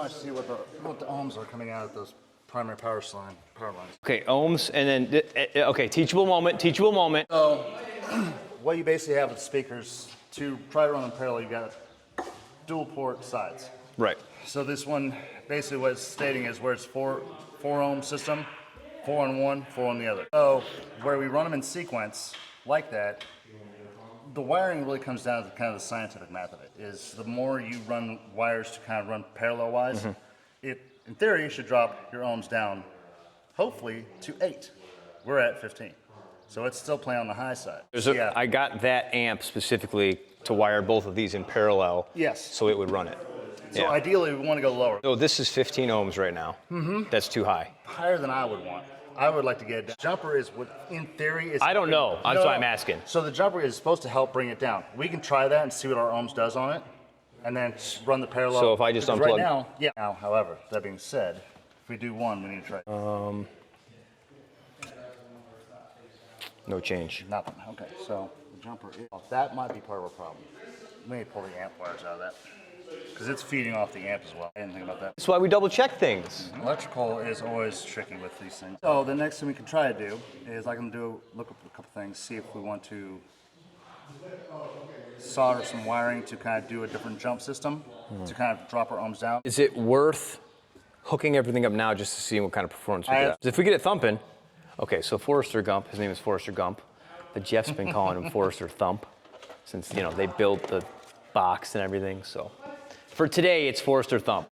want to see what the ohms are coming out of those primary power lines. Okay, ohms, and then, okay, teachable moment, teachable moment. So, what you basically have with speakers, to try to run them parallel, you've got dual port sides. Right. So this one, basically what it's stating is where it's four ohm system, 4 on one, 4 on the other. So where we run them in sequence like that, the wiring really comes down to kind of the scientific math of it, is the more you run wires to kind of run parallel-wise, it, in theory, should drop your ohms down, hopefully, to 8. We're at 15. So it's still playing on the high side. Yeah. I got that amp specifically to wire both of these in parallel. Yes. So it would run it. So ideally, we want to go lower. So this is 15 ohms right now. That's too high. Higher than I would want. I would like to get it down. Jumper is what, in theory, is. I don't know. That's why I'm asking. So the jumper is supposed to help bring it down. We can try that and see what our ohms does on it, and then run the parallel. So if I just unplug. Right now, yeah. Now, however, that being said, if we do one, we need to try. No change. Nothing. Okay. So the jumper is. That might be part of our problem. Let me pull the amp wires out of that. Because it's feeding off the amp as well. I didn't think about that. That's why we double check things. Electrical is always tricky with these things. So the next thing we can try to do is I can look up a couple things, see if we want to solder some wiring to kind of do a different jump system to kind of drop our ohms down. Is it worth hooking everything up now just to see what kind of performance we get? If we get it thumping, okay, so Forrester Gump, his name is Forrester Gump, but Jeff's been calling him Forrester Thump since, you know, they built the box and everything, so. For today, it's Forrester Thump.